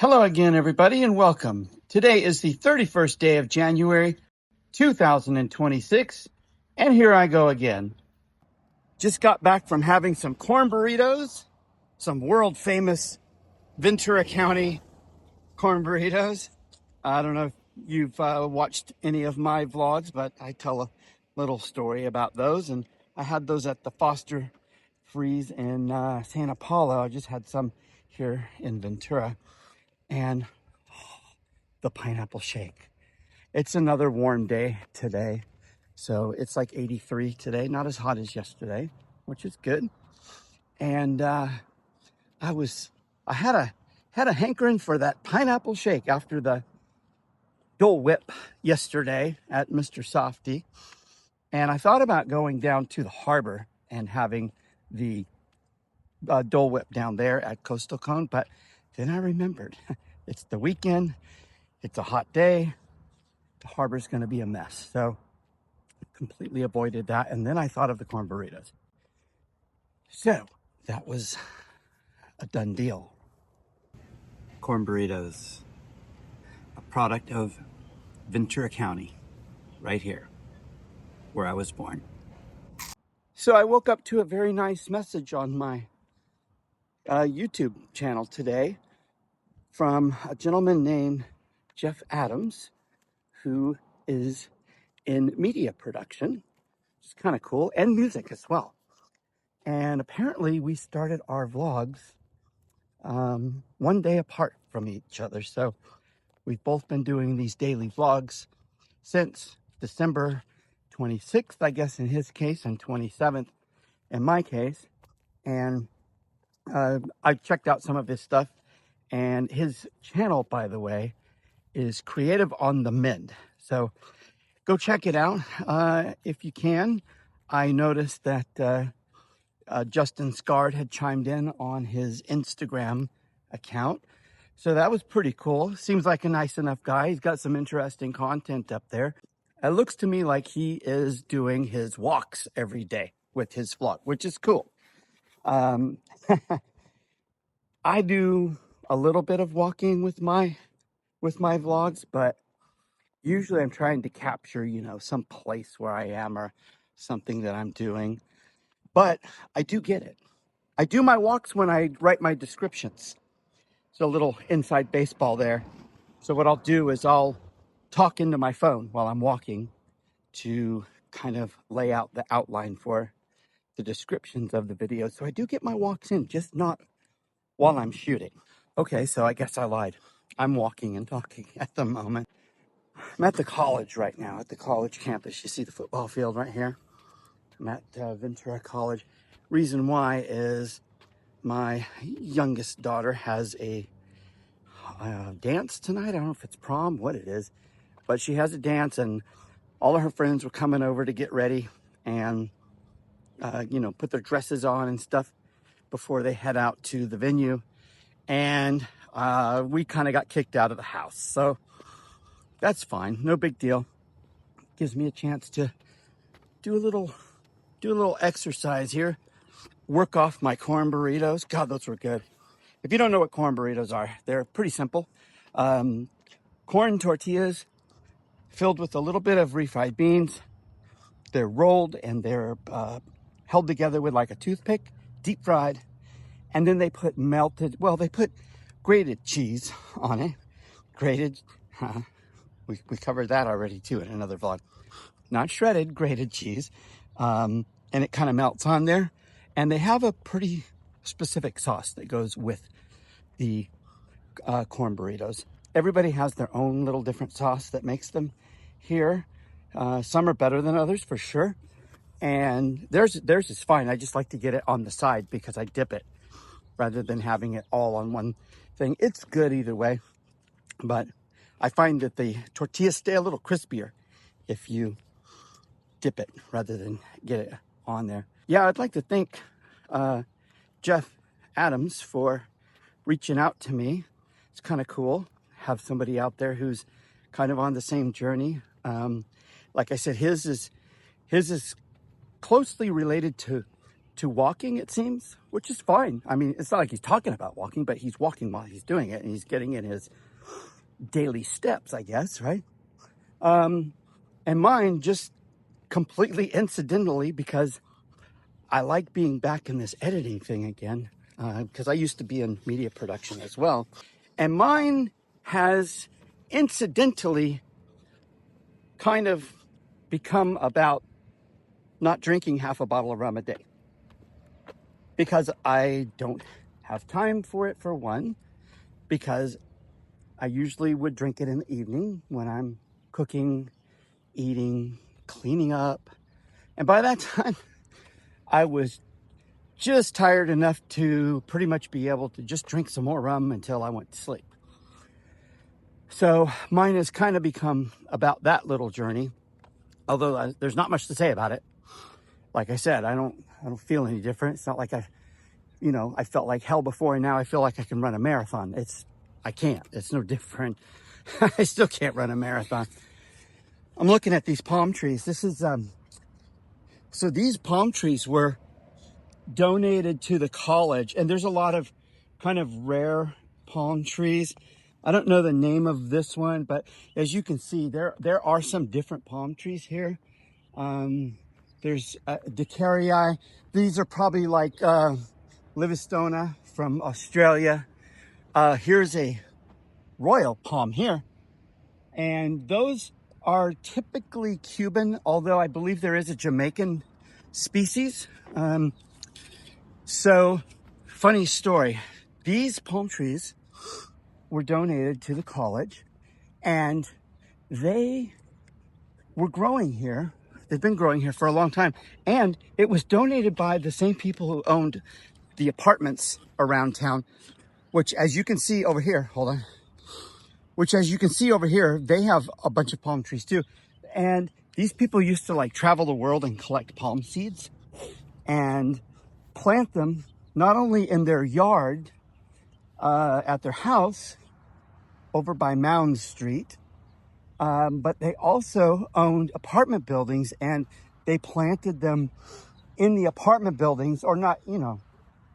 Hello again, everybody, and welcome. Today is the 31st day of January, 2026, and here I go again. Just got back from having some corn burritos, some world famous Ventura County corn burritos. I don't know if you've watched any of my vlogs, but I tell a little story about those, and I had those at the Foster Freeze in Santa Paula. I just had some here in Ventura. And the pineapple shake. It's another warm day today. So it's like 83 today, not as hot as yesterday, which is good. And I had a hankering for that pineapple shake after the Dole Whip yesterday at Mr. Softy. And I thought about going down to the harbor and having the Dole Whip down there at Coastal Cone, but then I remembered it's the weekend, it's a hot day, the harbor's going to be a mess. So completely avoided that. And then I thought of the corn burritos. So that was a done deal. Corn burritos, a product of Ventura County, right here, where I was born. So I woke up to a very nice message on my YouTube channel today from a gentleman named Jeff Adams, who is in media production, which is kind of cool, and music as well. And apparently we started our vlogs one day apart from each other. So we've both been doing these daily vlogs since December 26th, I guess in his case, and 27th in my case. And I checked out some of his stuff, and his channel, by the way, is Creative on the Mend. So go check it out if you can. I noticed that Justin Scard had chimed in on his Instagram account. So that was pretty cool. Seems like a nice enough guy. He's got some interesting content up there. It looks to me like he is doing his walks every day with his vlog, which is cool. I do a little bit of walking with my vlogs, but usually I'm trying to capture, some place where I am or something that I'm doing. But I do get it. I do my walks when I write my descriptions. So a little inside baseball there. So what I'll do is I'll talk into my phone while I'm walking to kind of lay out the outline for the descriptions of the video. So I do get my walks in, just not while I'm shooting. Okay, so I guess I lied. I'm walking and talking at the moment. I'm at the college right now, at the college campus. You see the football field right here? I'm at Ventura College. Reason why is my youngest daughter has a dance tonight. I don't know if it's prom, what it is, but she has a dance, and all of her friends were coming over to get ready and, put their dresses on and stuff before they head out to the venue. And we kind of got kicked out of the house. So that's fine. No big deal. Gives me a chance to do a little exercise here. Work off my corn burritos. God, those were good. If you don't know what corn burritos are, they're pretty simple. Corn tortillas filled with a little bit of refried beans. They're rolled and they're held together with like a toothpick, deep fried. And then they put grated cheese on it. Grated, we covered that already too in another vlog. Not shredded, grated cheese. And it kind of melts on there. And they have a pretty specific sauce that goes with the corn burritos. Everybody has their own little different sauce that makes them here. Some are better than others for sure. And theirs is fine. I just like to get it on the side because I dip it rather than having it all on one thing. It's good either way. But I find that the tortillas stay a little crispier if you dip it rather than get it on there. Yeah, I'd like to thank Jeff Adams for reaching out to me. It's kind of cool. Have somebody out there who's kind of on the same journey. Like I said, his is closely related to to walking, it seems, which is fine. I mean, it's not like he's talking about walking, but he's walking while he's doing it, and he's getting in his daily steps, I guess, right? And mine just completely incidentally, because I like being back in this editing thing again, because I used to be in media production as well. And mine has incidentally kind of become about not drinking half a bottle of rum a day, because I don't have time for it, for one, because I usually would drink it in the evening when I'm cooking, eating, cleaning up. And by that time, I was just tired enough to pretty much be able to just drink some more rum until I went to sleep. So mine has kind of become about that little journey, although there's not much to say about it. Like I said, I don't feel any different. It's not like I felt like hell before, and now I feel like I can run a marathon. I can't. It's no different. I still can't run a marathon. I'm looking at these palm trees. This is, so these palm trees were donated to the college, and there's a lot of kind of rare palm trees. I don't know the name of this one, but as you can see, there are some different palm trees here. There's Decarii. These are probably like Livistona from Australia. Here's a royal palm here, and those are typically Cuban, although I believe there is a Jamaican species. So funny story, these palm trees were donated to the college, and they were growing here. They've been growing here for a long time, and it was donated by the same people who owned the apartments around town, which, as you can see over here, they have a bunch of palm trees too. And these people used to like travel the world and collect palm seeds and plant them not only in their yard at their house over by Mound Street, but they also owned apartment buildings, and they planted them in the apartment buildings, or not,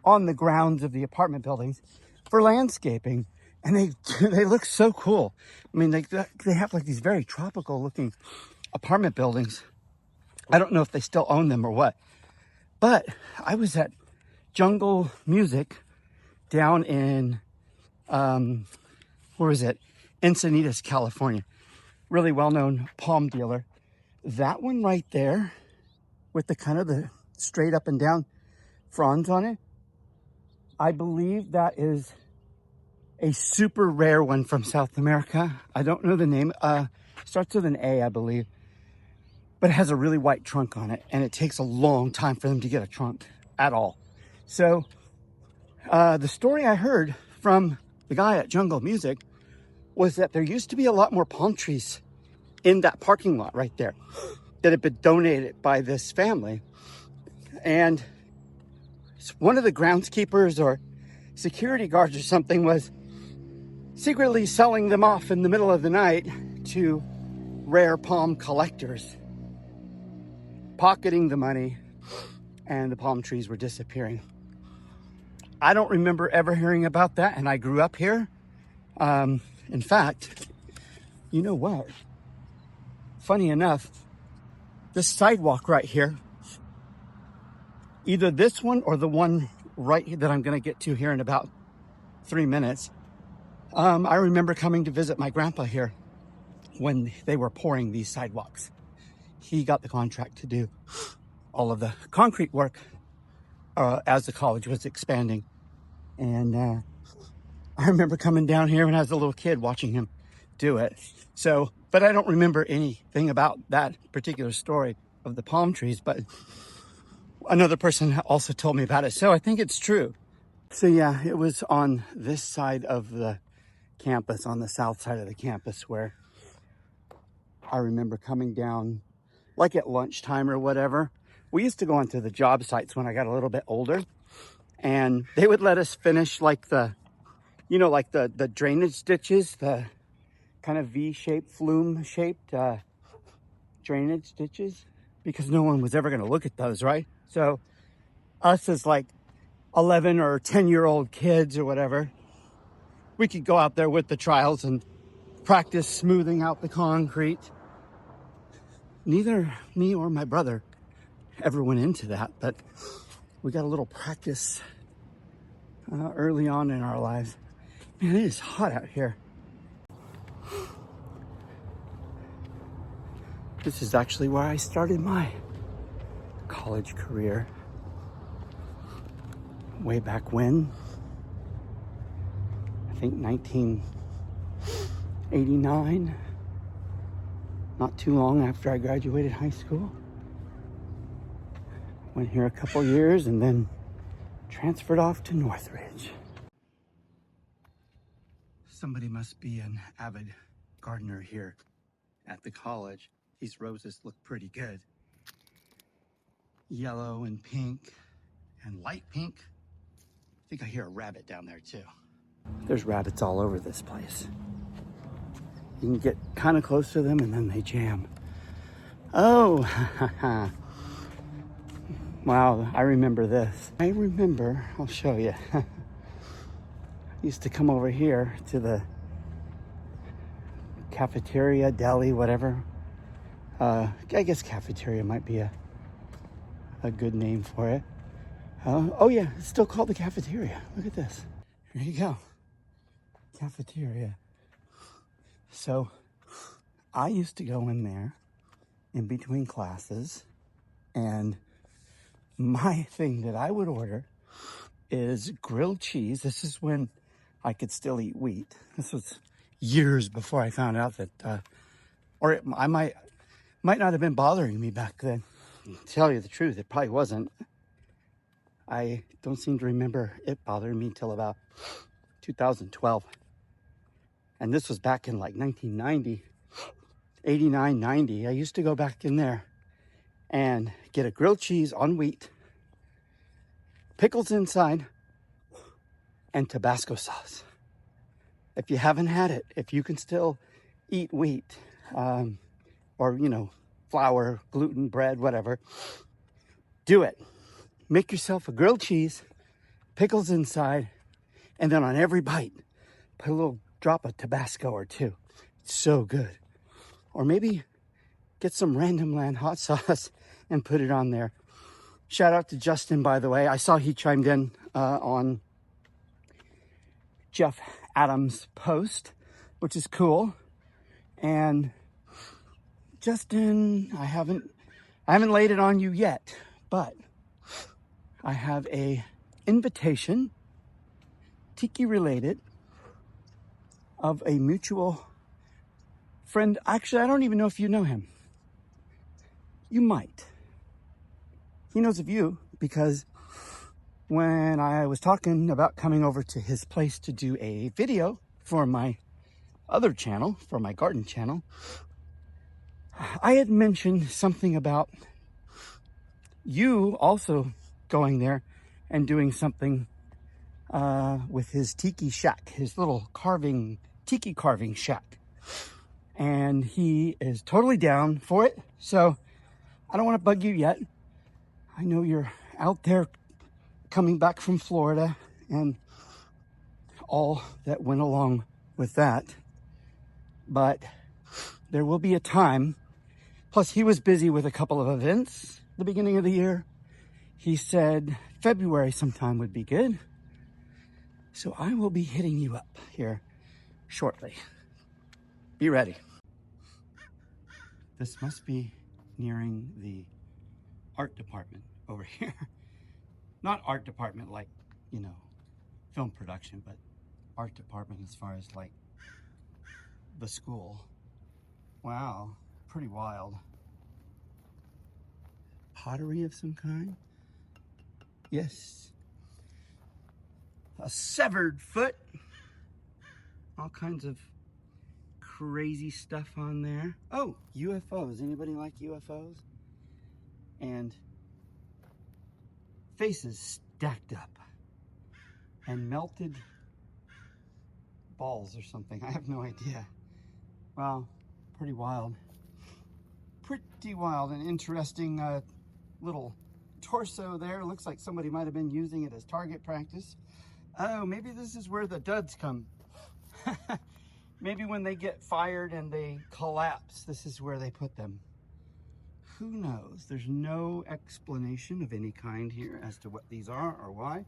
on the grounds of the apartment buildings for landscaping. And they look so cool. I mean, they have like these very tropical looking apartment buildings. I don't know if they still own them or what, but I was at Jungle Music down in, where is it? Encinitas, California. Really well-known palm dealer. That one right there with the kind of the straight up and down fronds on it, I believe that is a super rare one from South America. I don't know the name. Starts with an A, I believe. But it has a really white trunk on it, and it takes a long time for them to get a trunk at all. So the story I heard from the guy at Jungle Music was that there used to be a lot more palm trees in that parking lot right there that had been donated by this family. And one of the groundskeepers or security guards or something was secretly selling them off in the middle of the night to rare palm collectors, pocketing the money, and the palm trees were disappearing. I don't remember ever hearing about that, and I grew up here. In fact, you know what? Funny enough, this sidewalk right here, either this one or the one right that I'm going to get to here in about 3 minutes, I remember coming to visit my grandpa here when they were pouring these sidewalks. He got the contract to do all of the concrete work as the college was expanding. And I remember coming down here when I was a little kid watching him do it. So, but I don't remember anything about that particular story of the palm trees, but another person also told me about it. So I think it's true. So yeah, it was on this side of the campus, on the south side of the campus, where I remember coming down like at lunchtime or whatever. We used to go onto the job sites when I got a little bit older, and they would let us finish like the drainage ditches, the kind of V-shaped, flume-shaped drainage ditches, because no one was ever going to look at those, right? So us as like 11 or 10-year-old kids or whatever, we could go out there with the trials and practice smoothing out the concrete. Neither me or my brother ever went into that, but we got a little practice early on in our lives. Man, it is hot out here. This is actually where I started my college career. Way back when, I think 1989, not too long after I graduated high school. Went here a couple years and then transferred off to Northridge. Somebody must be an avid gardener here at the college. These roses look pretty good. Yellow and pink and light pink. I think I hear a rabbit down there too. There's rabbits all over this place. You can get kind of close to them and then they jam. Oh, wow, I remember this. I'll show you. I used to come over here to the cafeteria, deli, whatever. I guess cafeteria might be a good name for it. Oh yeah, it's still called the cafeteria. Look at this. There you go. Cafeteria. So I used to go in there in between classes, and my thing that I would order is grilled cheese. This is when I could still eat wheat. This was years before I found out that, I might not have been bothering me back then. To tell you the truth, it probably wasn't. I don't seem to remember it bothering me till about 2012. And this was back in like 1990, 89, 90. I used to go back in there and get a grilled cheese on wheat, pickles inside, and Tabasco sauce. If you haven't had it, if you can still eat wheat, or, flour, gluten, bread, whatever, do it. Make yourself a grilled cheese, pickles inside, and then on every bite, put a little drop of Tabasco or two. It's so good. Or maybe get some Random Land hot sauce and put it on there. Shout out to Justin, by the way. I saw he chimed in on Jeff Adams' post, which is cool. And Justin, I haven't laid it on you yet, but I have a invitation, tiki related, of a mutual friend. Actually, I don't even know if you know him. You might. He knows of you because when I was talking about coming over to his place to do a video for my other channel, for my garden channel, I had mentioned something about you also going there and doing something with his tiki shack, his little tiki carving shack. And he is totally down for it. So I don't want to bug you yet. I know you're out there coming back from Florida and all that went along with that. But there will be a time. Plus, he was busy with a couple of events the beginning of the year. He said February sometime would be good. So I will be hitting you up here shortly. Be ready. This must be nearing the art department over here. Not art department like, film production, but art department as far as like the school. Wow, pretty wild. Pottery of some kind? Yes. A severed foot. All kinds of crazy stuff on there. Oh, UFOs. Anybody like UFOs? And faces stacked up. And melted balls or something. I have no idea. Wow, pretty wild. Pretty wild and interesting little torso there. Looks like somebody might have been using it as target practice. Oh, maybe this is where the duds come. Maybe when they get fired and they collapse, this is where they put them. Who knows? There's no explanation of any kind here as to what these are or why.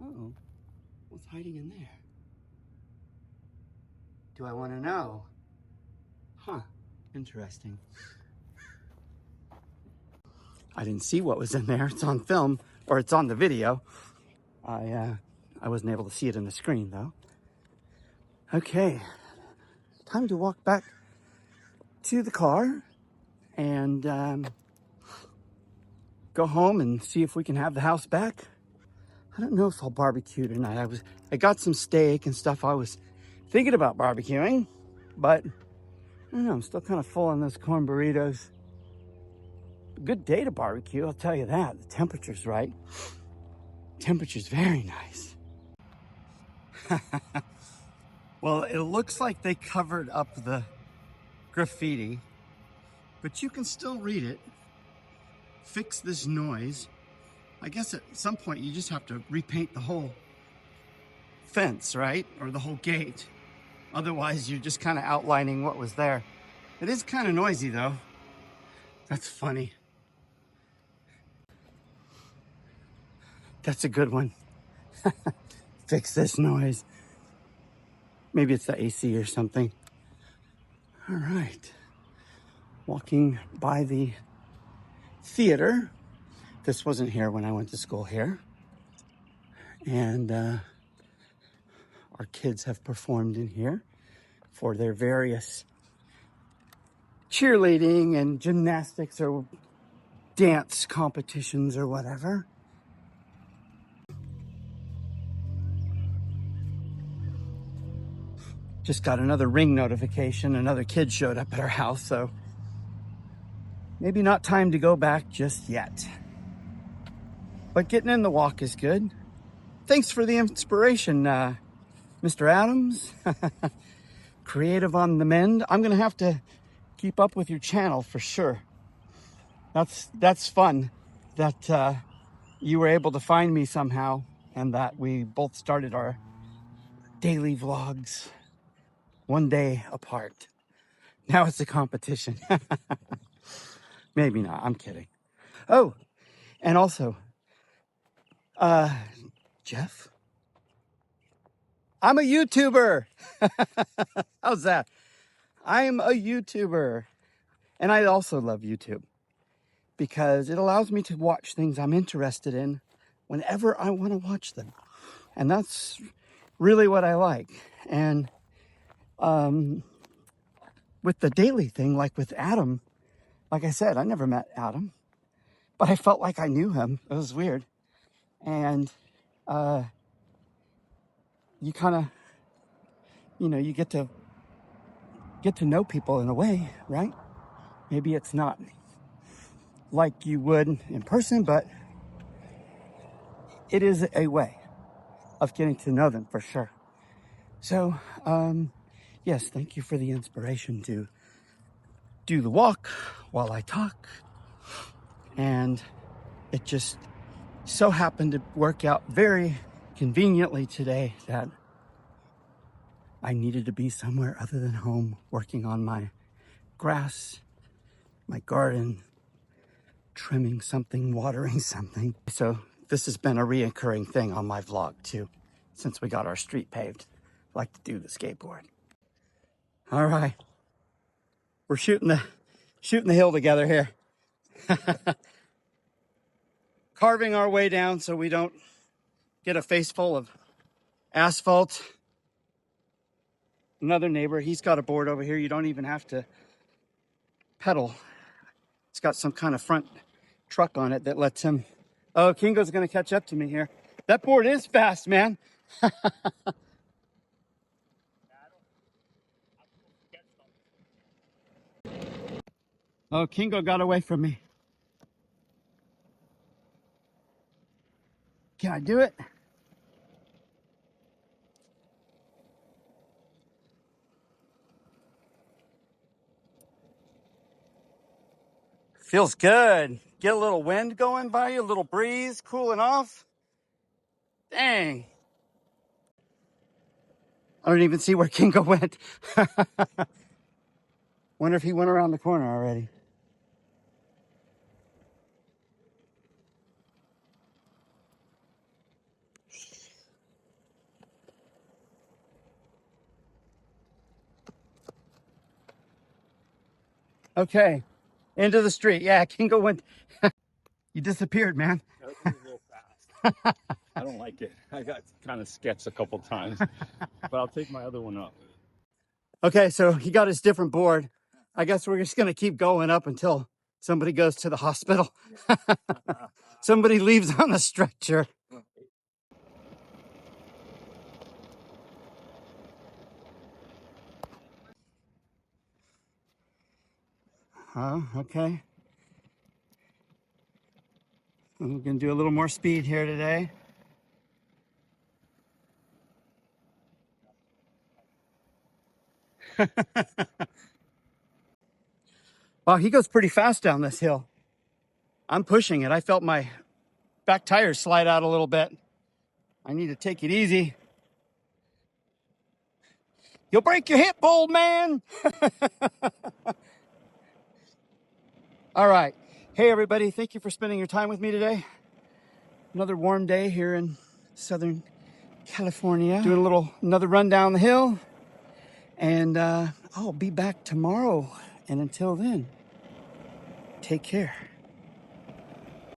Oh, what's hiding in there? Do I want to know? Huh, interesting. I didn't see what was in there. It's on film, or it's on the video. I wasn't able to see it in the screen though. Okay, time to walk back to the car and go home and see if we can have the house back. I don't know if I'll barbecue tonight. I got some steak and stuff. I was thinking about barbecuing, but I don't know, I'm still kind of full on those corn burritos. Good day to barbecue, I'll tell you that. The temperature's right. Temperature's very nice. Well, it looks like they covered up the graffiti, but you can still read it. Fix this noise. I guess at some point you just have to repaint the whole fence, right? Or the whole gate. Otherwise you're just kind of outlining what was there. It is kind of noisy though. That's funny. That's a good one. Fix this noise. Maybe it's the AC or something. All right. Walking by the theater. This wasn't here when I went to school here. And our kids have performed in here for their various cheerleading and gymnastics or dance competitions or whatever. Just got another Ring notification. Another kid showed up at our house, so maybe not time to go back just yet. But getting in the walk is good. Thanks for the inspiration, Mr. Adams. Creative on the mend. I'm gonna have to keep up with your channel for sure. That's fun that you were able to find me somehow and that we both started our daily vlogs one day apart. Now it's a competition. Maybe not, I'm kidding. Oh, and also, Jeff, I'm a YouTuber. How's that? I'm a YouTuber. And I also love YouTube because it allows me to watch things I'm interested in whenever I want to watch them. And that's really what I like. And with the daily thing, like with Adam, like I said, I never met Adam, but I felt like I knew him. It was weird. And you kind of, you get to know people in a way, right? Maybe it's not like you would in person, but it is a way of getting to know them for sure. So, yes, thank you for the inspiration to do the walk while I talk. And it just so happened to work out very conveniently today that I needed to be somewhere other than home working on my grass, my garden, trimming something, watering something. So this has been a reoccurring thing on my vlog too, since we got our street paved. I like to do the skateboard. All right, we're shooting the hill together here. Carving our way down so we don't get a face full of asphalt. Another neighbor, he's got a board over here. You don't even have to pedal. It's got some kind of front truck on it that lets him. Oh, Kingo's gonna catch up to me here. That board is fast, man. Oh, Kingo got away from me. Can I do it? Feels good. Get a little wind going by you, a little breeze, cooling off. Dang. I don't even see where Kingo went. Wonder if he went around the corner already. Okay, into the street. Yeah, Kingo went. You disappeared, man. That was a little fast. I don't like it. I got kind of sketched a couple times, but I'll take my other one up. Okay, so he got his different board. I guess we're just gonna keep going up until somebody goes to the hospital. Somebody leaves on a stretcher. Okay. We're gonna do a little more speed here today. Wow, he goes pretty fast down this hill. I'm pushing it. I felt my back tires slide out a little bit. I need to take it easy. You'll break your hip, old man. All right. Hey, everybody. Thank you for spending your time with me today. Another warm day here in Southern California. Doing another run down the hill. And I'll be back tomorrow. And until then, take care.